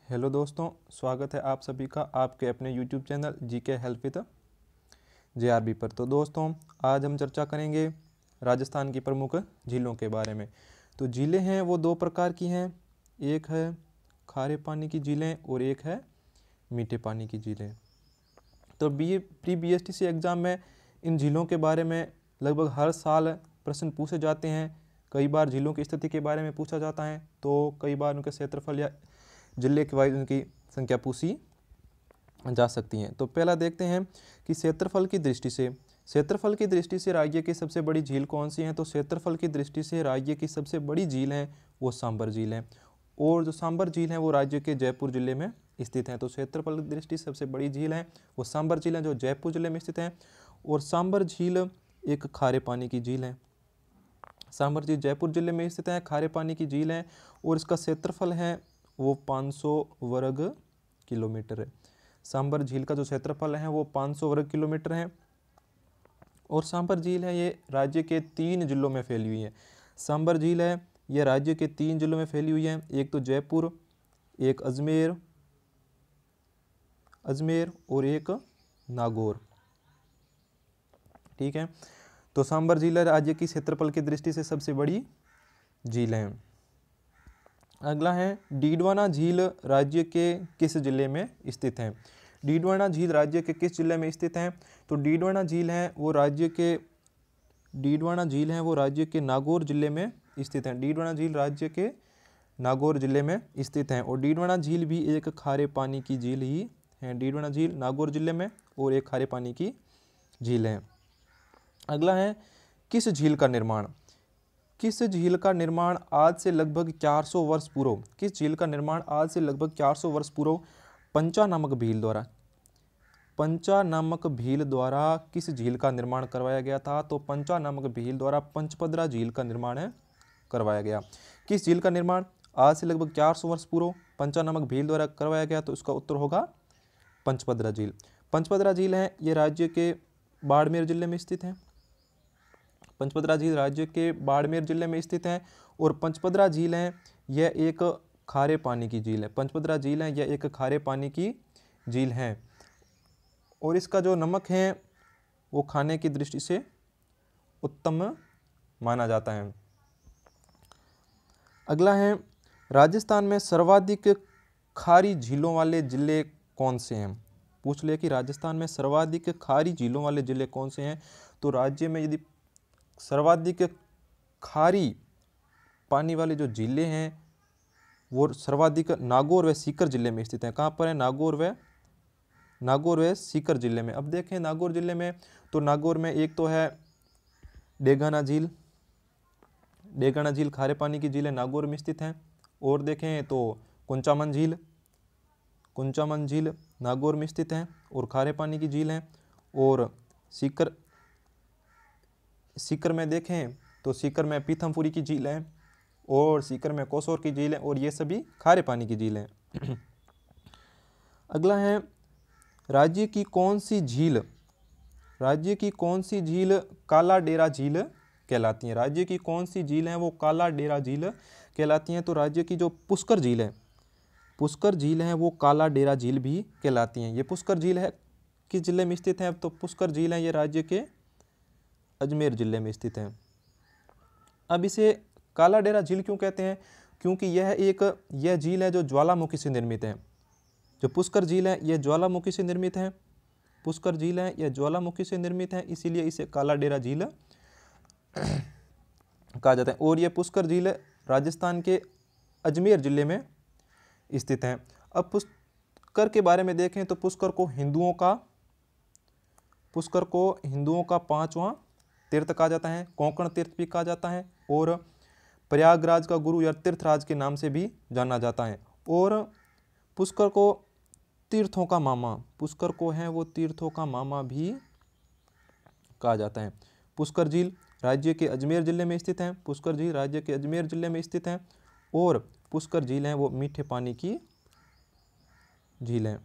Hello दोस्तों, स्वागत है आप सभी का आपके अपने YouTube channel GK help with जेआरबी पर। तो दोस्तों, आज हम चर्चा करेंगे राजस्थान की प्रमुख झीलों के बारे में। तो झीलें हैं वो दो प्रकार की हैं, एक है खारे पानी की झीलें और एक है मीठे पानी की झीलें। तो प्री बीएसटीसी एग्ज़ाम में इन झीलों के बारे में लगभग हर साल प्रश्न पूछे जाते हैं। कई बार झीलों की स्थिति के बारे में पूछा जाता है, तो कई बार उनके क्षेत्रफल या जिले के वाइज उनकी संख्या पूछी जा सकती हैं। तो पहला देखते हैं कि क्षेत्रफल की दृष्टि से राज्य की सबसे बड़ी झील कौन सी है। तो क्षेत्रफल की दृष्टि से राज्य की सबसे बड़ी झील है वो सांबर झील है, और जो सांबर झील है वो राज्य के जयपुर जिले में स्थित है। तो क्षेत्रफल की दृष्टि से सबसे बड़ी झील है वो सांबर झील है जो जयपुर जिले में स्थित है। और सांबर झील एक खारे पानी की झील है। सांबर झील जयपुर जिले में स्थित है, खारे पानी की झील है, और इसका क्षेत्रफल है वो 500 वर्ग किलोमीटर है। सांबर झील का जो क्षेत्रफल है वो 500 वर्ग किलोमीटर है। और सांबर झील है ये राज्य के 3 जिलों में फैली हुई है। सांबर झील है ये राज्य के 3 जिलों में फैली हुई है, एक तो जयपुर, एक अजमेर और एक नागौर। ठीक है, तो सांबर झील राज्य की क्षेत्रफल की दृष्टि से सबसे बड़ी झील है। अगला है डीडवाना झील राज्य के किस जिले में स्थित है। डीडवाना झील राज्य के किस जिले में स्थित है। तो डीडवाना झील है वो राज्य के नागौर जिले में स्थित है। डीडवाना झील राज्य के नागौर जिले में स्थित है, और डीडवाना झील भी एक खारे पानी की झील ही है। डीडवाना झील नागौर जिले में और एक खारे पानी की झील है। अगला है किस झील का निर्माण आज से लगभग 400 वर्ष पूर्व पंचा नामक भील द्वारा किस झील का निर्माण करवाया गया था। तो पंचा नामक भील द्वारा पंचपदरा झील का निर्माण करवाया गया। किस झील का निर्माण आज से लगभग 400 वर्ष पूर्व पंचा नामक भील द्वारा करवाया गया। तो इसका उत्तर होगा पंचपदरा झील। पंचपदरा झील है ये राज्य के बाड़मेर जिले में स्थित है। पंचपदरा झील राज्य के बाड़मेर जिले में स्थित है, और पंचपदरा झील है यह एक खारे पानी की झील है। पंचपदरा झील है यह एक खारे पानी की झील है, और इसका जो नमक है वो खाने की दृष्टि से उत्तम माना जाता है। अगला है राजस्थान में सर्वाधिक खारी झीलों वाले जिले कौन से हैं। पूछ ले कि राजस्थान में सर्वाधिक खारी झीलों वाले जिले कौन से हैं। तो राज्य में यदि सर्वाधिक खारी पानी वाले जो जिले हैं वो सर्वाधिक नागौर व सीकर जिले में स्थित हैं। कहाँ पर है? नागौर व सीकर जिले में। अब देखें नागौर जिले में, तो नागौर में एक तो है डेगाना झील खारे पानी की झील है, नागौर में स्थित है। और देखें तो कुंचामन झील नागौर में स्थित है और खारे पानी की झील है। और सीकर में देखें तो सीकर में पीथमपुरी की झील है, और सीकर में कोसोर की झील है, और ये सभी खारे पानी की झील है। अगला है राज्य की कौन सी झील काला डेरा झील कहलाती है। राज्य की कौन सी झील है वो काला डेरा झील कहलाती हैं। तो राज्य की जो पुष्कर झील है वो काला डेरा झील भी कहलाती हैं। ये पुष्कर झील है किस जिले में स्थित है। तो पुष्कर झील है ये राज्य के अजमेर जिले में स्थित है। अब इसे काला डेरा झील क्यों कहते हैं? क्योंकि यह झील है जो ज्वालामुखी से निर्मित है। जो पुष्कर झील है यह ज्वालामुखी से निर्मित है, इसीलिए इसे काला डेरा झील कहा जाता है। और यह पुष्कर झील राजस्थान के अजमेर जिले में स्थित है। अब पुष्कर के बारे में देखें तो पुष्कर को हिंदुओं का 5वां तीर्थ कहा जाता है, कोंकण तीर्थ भी कहा जाता है, और प्रयागराज का गुरु या तीर्थराज के नाम से भी जाना जाता है। और पुष्कर को तीर्थों का मामा भी कहा जाता है। पुष्कर झील राज्य के अजमेर जिले में स्थित है। और पुष्कर झील है वो मीठे पानी की झील है।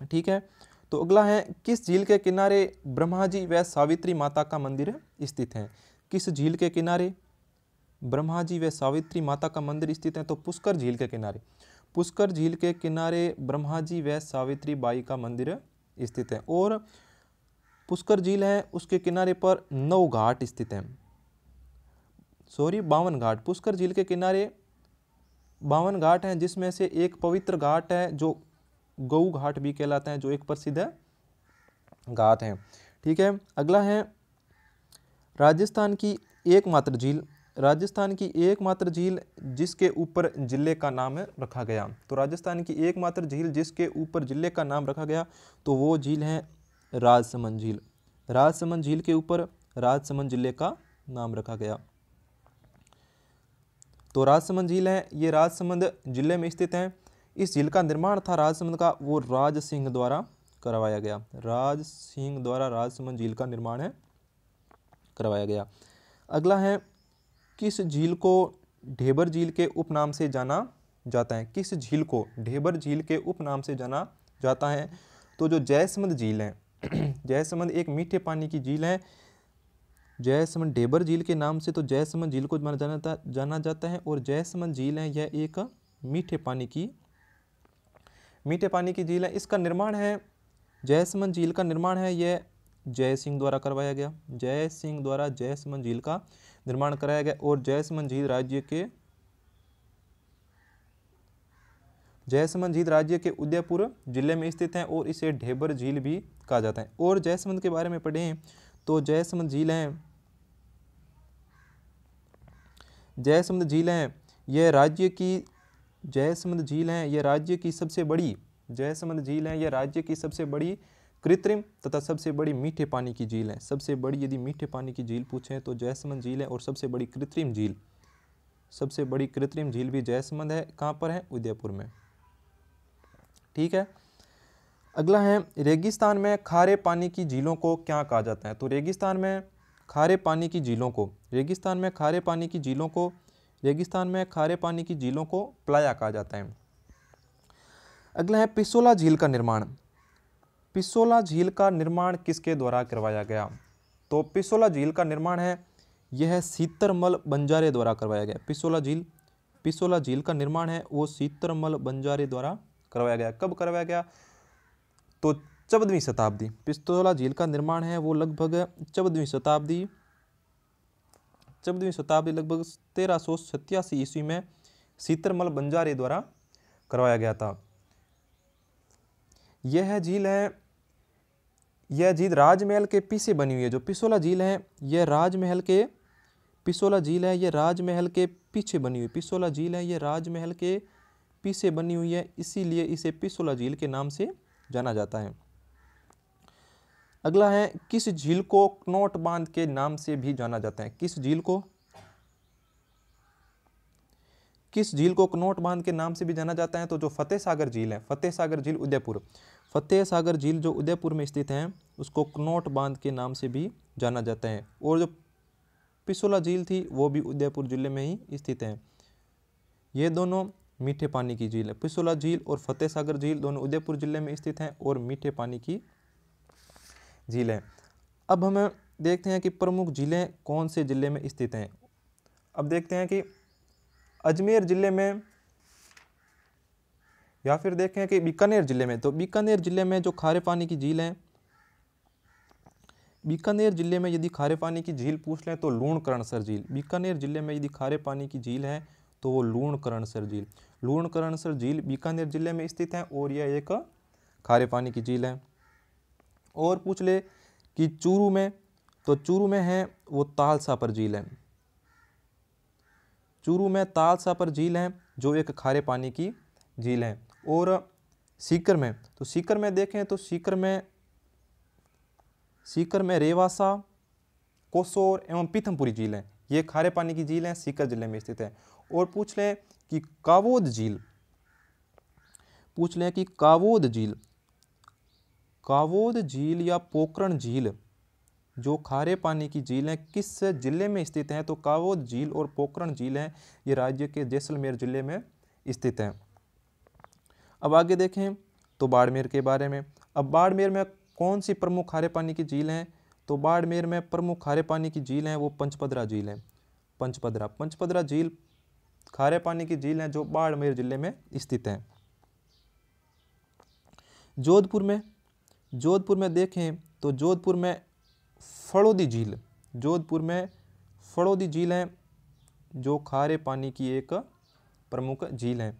ठीक है, तो अगला है किस झील के किनारे ब्रह्मा जी व सावित्री माता का मंदिर स्थित है। किस झील के किनारे ब्रह्मा जी व सावित्री माता का मंदिर स्थित है। तो पुष्कर झील के किनारे। पुष्कर झील के किनारे ब्रह्मा जी व सावित्री बाई का मंदिर स्थित है। और पुष्कर झील है उसके किनारे पर 9 घाट स्थित हैं, 52 घाट। पुष्कर झील के किनारे 52 घाट हैं, जिसमें से एक पवित्र घाट है जो गऊ घाट भी कहलाता है, जो एक प्रसिद्ध घाट है। ठीक है, अगला है राजस्थान की एकमात्र झील। राजस्थान की एकमात्र झील जिसके ऊपर जिले का नाम रखा गया। तो राजस्थान की एकमात्र झील जिसके ऊपर जिले का नाम रखा गया तो वो झील है राजसमंद झील। राजसमंद झील के ऊपर राजसमंद जिले का नाम रखा गया। तो राजसमंद झील है ये राजसमंद जिले में स्थित है। इस झील का निर्माण था राजसमंद का वो राज सिंह द्वारा करवाया गया। राज सिंह द्वारा राजसमंद झील का निर्माण है करवाया गया। अगला है किस झील को ढेबर झील के उपनाम से जाना जाता है। किस झील को ढेबर झील के उपनाम से जाना जाता है। तो जो जयसमंद झील है जयसमंद एक मीठे पानी की झील है। जयसमंद ढेबर झील के नाम से तो जयसमंद झील को जाना जाता है। और जयसमंद झील है यह एक मीठे पानी की झील है। इसका निर्माण है जयसमंद झील का निर्माण है यह जय सिंह द्वारा करवाया गया। जय सिंह द्वारा जयसमंद झील का निर्माण कराया गया। और जयसमंद झील राज्य के उदयपुर जिले में स्थित है और इसे ढेबर झील भी कहा जाता है। और जयसमंद के बारे में पढ़ें तो जयसमंद झील है यह राज्य की सबसे बड़ी कृत्रिम तथा सबसे बड़ी मीठे पानी की झील है। सबसे बड़ी यदि मीठे पानी की झील पूछें तो जयसमंद झील है। और सबसे बड़ी कृत्रिम झील भी जयसमंद है। कहाँ पर है? उदयपुर में। ठीक है, अगला है रेगिस्तान में खारे पानी की झीलों को क्या कहा जाता है। तो रेगिस्तान में खारे पानी की झीलों को प्लाया कहा जाता है। अगला है पिसोला झील का निर्माण। पिसोला झील का निर्माण किसके द्वारा करवाया गया। तो पिसोला झील का निर्माण है यह सीतरमल बंजारे द्वारा करवाया गया। पिसोला झील का निर्माण है वो सीतरमल बंजारे द्वारा करवाया गया। कब करवाया गया? तो 14वीं शताब्दी। पिसोला झील का निर्माण है वो लगभग 14वीं शताब्दी लगभग 1387 ईस्वी में सीतरमल बंजारे द्वारा करवाया गया था। यह झील राजमहल के पीछे बनी हुई है। जो पिसोला झील है यह राजमहल के पीछे बनी हुई है, इसीलिए इसे पिसोला झील के नाम से जाना जाता है। अगला है किस झील को कनौट बांध के नाम से भी जाना जाता है। किस झील को कनौट बांध के नाम से भी जाना जाता है। तो जो फतेह सागर झील है, फतेह सागर झील जो उदयपुर में स्थित है उसको कनौट बांध के नाम से भी जाना जाता है। और जो पिसोला झील थी वो भी उदयपुर जिले में ही स्थित है। ये दोनों मीठे पानी की झील है। पिसोला झील और फतेह सागर झील दोनों उदयपुर जिले में स्थित हैं और मीठे पानी की झील है। अब हम देखते हैं कि प्रमुख झीलें कौन से जिले में स्थित हैं। अब देखते हैं कि अजमेर जिले में या फिर देखें कि बीकानेर जिले में। तो बीकानेर जिले में जो खारे पानी की झील है, बीकानेर जिले में यदि खारे पानी की झील पूछ लें तो लूणकरणसर झील। बीकानेर जिले में यदि खारे पानी की झील है तो वो लूणकरणसर झील बीकानेर जिले में स्थित है और यह एक खारे पानी की झील है। और पूछ ले कि चूरू में, तो चूरू में है वो तालसापर झील है। चूरू में तालसापर झील है जो एक खारे पानी की झील है। और सीकर में, तो सीकर में देखें तो सीकर में रेवासा, कोसोर एवं पीथमपुरी झील है। ये खारे पानी की झील है, सीकर जिले में स्थित है। और पूछ लें कि कावोद झील या पोकरण झील जो खारे पानी की झील है किस जिले में स्थित है। तो कावोद झील और पोकरण झील है ये राज्य के जैसलमेर जिले में स्थित है। अब आगे देखें तो बाड़मेर के बारे में। अब बाड़मेर में कौन सी प्रमुख खारे पानी की झील है। तो बाड़मेर में प्रमुख खारे पानी की झील है वो पंचपदरा झील है। पंचपदरा झील खारे पानी की झील हैं जो बाड़मेर जिले में स्थित हैं। जोधपुर में देखें तो जोधपुर में फड़ौदी झील, जोधपुर में फड़ौदी झील है जो खारे पानी की एक प्रमुख झील है।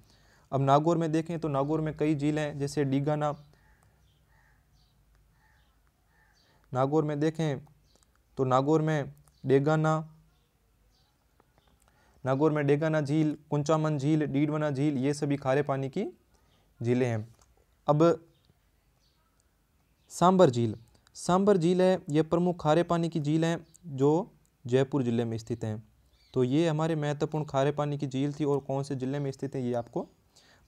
अब नागौर में देखें तो नागौर में कई झील हैं, जैसे डीगाना, नागौर में देखें तो नागौर में डेगाना झील, कुंचामन झील, डीडवाना झील, ये सभी खारे पानी की झीलें हैं। अब सांबर झील है, यह प्रमुख खारे पानी की झील है जो जयपुर जिले में स्थित है। तो ये हमारे महत्वपूर्ण खारे पानी की झील थी और कौन से जिले में स्थित है ये आपको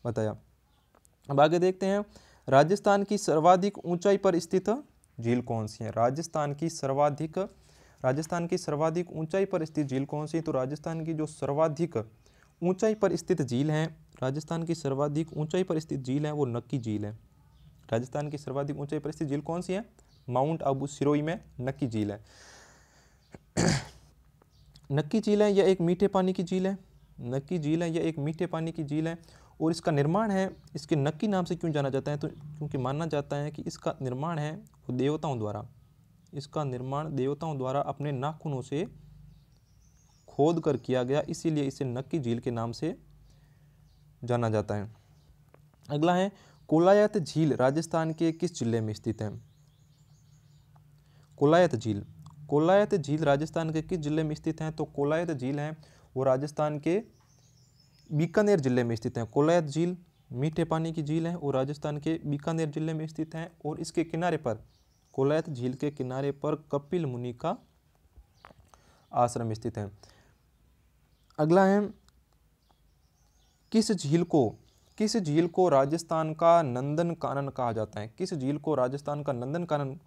बताया। अब आगे देखते हैं, राजस्थान की सर्वाधिक ऊंचाई पर स्थित झील कौन सी है। राजस्थान की सर्वाधिक ऊंचाई पर स्थित झील कौन सी है। तो राजस्थान की जो सर्वाधिक ऊंचाई पर स्थित झील है, राजस्थान की सर्वाधिक ऊंचाई पर स्थित झील है वो नक्की झील है। राजस्थान की सर्वाधिक ऊंचाई पर स्थित झील कौन सी है, माउंट आबू सिरोही में नक्की झील है। नक्की झील है यह एक मीठे पानी की झील है, नक्की झील है यह एक मीठे पानी की झील है और इसका निर्माण है, इसके नक्की नाम से क्यों जाना जाता है, तो क्योंकि माना जाता है कि इसका निर्माण है वो देवताओं द्वारा, इसका निर्माण देवताओं द्वारा अपने नाखूनों से खोद कर किया गया, इसीलिए इसे नक्की झील के नाम से जाना जाता है। अगला है, कोलायत झील राजस्थान के किस जिले में स्थित है। कोलायत झील राजस्थान के किस जिले में स्थित है। तो कोलायत झील है वो राजस्थान के बीकानेर जिले में स्थित है। कोलायत झील मीठे पानी की झील है और राजस्थान के बीकानेर जिले में स्थित है और इसके किनारे पर, कोलायत झील के किनारे पर कपिल मुनि का आश्रम स्थित है। अगला है, किस झील को राजस्थान का नंदन कानन कहा जाता है। किस झील को राजस्थान का नंदन कानन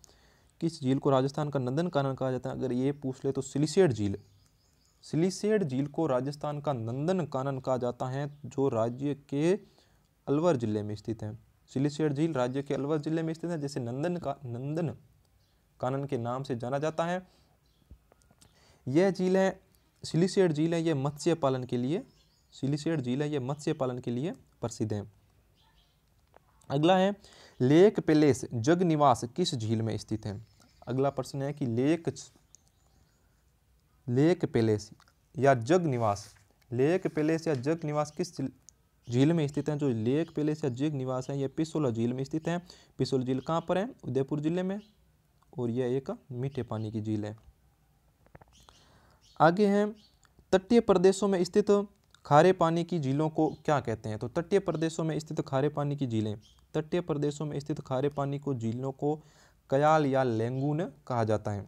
कहा जाता है। अगर ये पूछ ले तो सिलिसेट झील को राजस्थान का नंदन कानन कहा जाता है जो राज्य के अलवर जिले में स्थित है। सिलिसेट झील राज्य के अलवर जिले में स्थित है, जैसे नंदन कानन के नाम से जाना जाता है। यह झील है, सिलिसेट झील है, यह मत्स्य पालन के लिए प्रसिद्ध है। अगला है, लेक पैलेस जगनिवास किस झील में स्थित है। अगला प्रश्न है कि लेक पैलेस या जगनिवास किस झील में स्थित है। जो लेक पैलेस या जगनिवास है यह पिसोला झील में स्थित है। पिसोला झील कहाँ पर है, उदयपुर जिले में, और यह एक मीठे पानी की झील है। आगे है, तटीय प्रदेशों में स्थित खारे पानी की झीलों को क्या कहते हैं। तो तटीय प्रदेशों में स्थित खारे पानी की झीलें, तटीय प्रदेशों में स्थित खारे पानी को झीलों को कयाल या लेंगून कहा जाता है।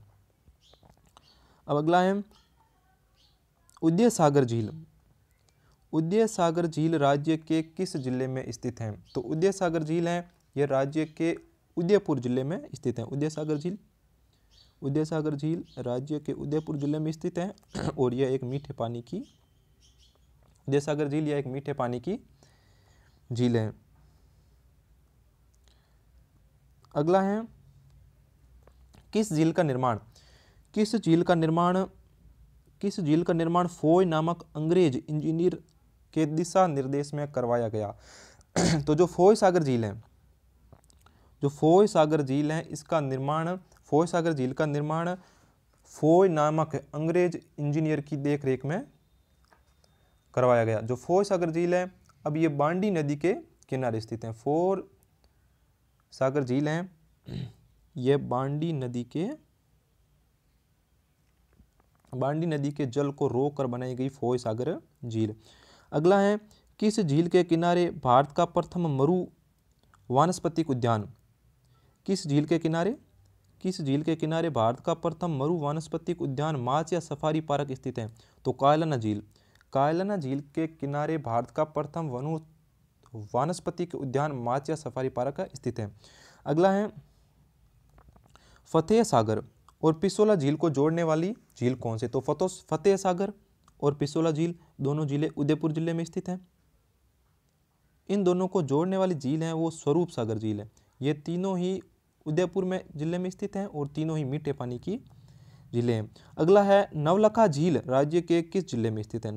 अब अगला है, उदय सागर झील राज्य के किस जिले में स्थित है। तो उदय सागर झील है यह राज्य के उदयपुर जिले में स्थित है। उदय सागर झील राज्य के उदयपुर जिले में स्थित है और यह एक मीठे पानी की झील है। अगला है, किस झील का निर्माण फोय नामक अंग्रेज इंजीनियर के दिशा निर्देश में करवाया गया। तो जो फोय सागर झील है इसका निर्माण, फोय सागर झील का निर्माण फोय नामक अंग्रेज इंजीनियर की देखरेख में करवाया गया। जो फोय सागर झील है अब ये बांडी नदी के किनारे स्थित है। फोय सागर झील है यह बांडी नदी के जल को रोककर बनाई गई फोय सागर झील। अगला है, किस झील के किनारे भारत का प्रथम मरु वानस्पतिक उद्यान। किस झील के किनारे भारत का प्रथम मरु वानस्पतिक उद्यान माच या सफारी पार्क स्थित है। तो कायलाना झील के किनारे भारत का प्रथम वानस्पतिक उद्यान माच या सफारी पार्क स्थित है। अगला है, फतेह सागर और पिसोला झील को जोड़ने वाली झील कौन सी। तो फतेह सागर और पिसोला झील दोनों झीलें उदयपुर जिले में स्थित हैं। इन दोनों को जोड़ने वाली झील है वो स्वरूप सागर झील है। ये तीनों ही उदयपुर में जिले में स्थित हैं और तीनों ही मीठे पानी की झीलें हैं। अगला है, नवलखा झील राज्य के किस जिले में स्थित है।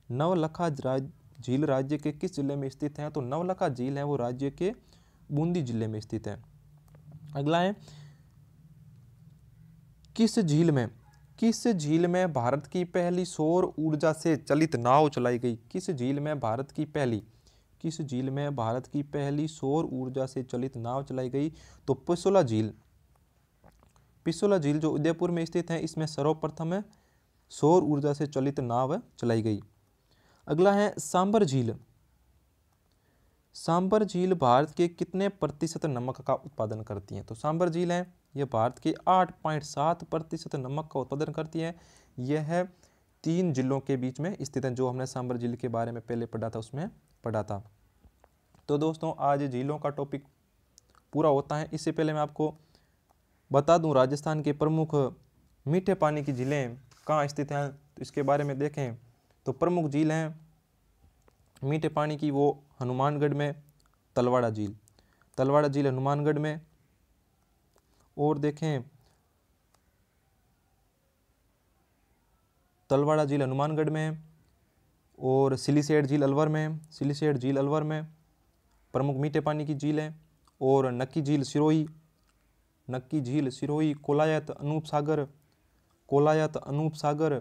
नवलखा झील राज्य के किस जिले में स्थित है? तो नवलखा झील है वो राज्य के बूंदी जिले में स्थित है। अगला है, किस झील में भारत की पहली सौर ऊर्जा से चलित नाव चलाई गई? किस झील में भारत की पहली सौर ऊर्जा से चलित नाव चलाई गई? तो पिछोला झील जो उदयपुर में स्थित है, इसमें सर्वप्रथम सौर ऊर्जा से चलित नाव चलाई गई। अगला है, सांबर झील भारत के कितने प्रतिशत नमक का उत्पादन करती है? तो सांबर झील है यह भारत के 8.7% नमक का उत्पादन करती है। यह 3 जिलों के बीच में स्थित है, जो हमने सांबर झील के बारे में पहले पढ़ा था, उसमें पढ़ा था। तो दोस्तों आज झीलों का टॉपिक पूरा होता है। इससे पहले मैं आपको बता दूं राजस्थान के प्रमुख मीठे पानी की झीलें कहाँ स्थित हैं, तो इसके बारे में देखें तो प्रमुख झील हैं मीठे पानी की वो हनुमानगढ़ में तलवाड़ा झील हनुमानगढ़ में, और देखें तलवाड़ा झील हनुमानगढ़ में, और सिलीसेट झील अलवर में प्रमुख मीठे पानी की झील है, और नक्की झील सिरोही, कोलायत अनूप सागर,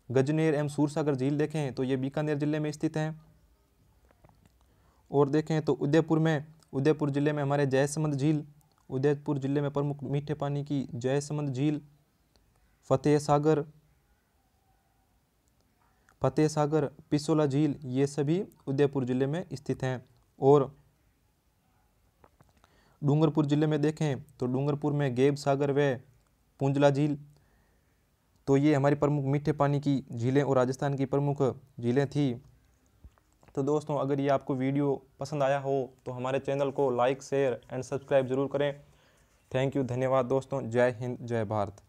गजनेर एवं सूरसागर झील देखें तो ये बीकानेर जिले में स्थित हैं। और देखें तो उदयपुर जिले में हमारे जयसमंद झील, उदयपुर जिले में प्रमुख मीठे पानी की जयसमंद झील, फतेह सागर, पिछोला झील, ये सभी उदयपुर जिले में स्थित हैं। और डूंगरपुर जिले में देखें तो डूंगरपुर में गेब सागर व पुंजला झील, तो ये हमारी प्रमुख मीठे पानी की झीलें और राजस्थान की प्रमुख झीलें थी। तो दोस्तों अगर ये आपको वीडियो पसंद आया हो तो हमारे चैनल को लाइक, शेयर एंड सब्सक्राइब जरूर करें। थैंक यू, धन्यवाद दोस्तों। जय हिंद, जय भारत।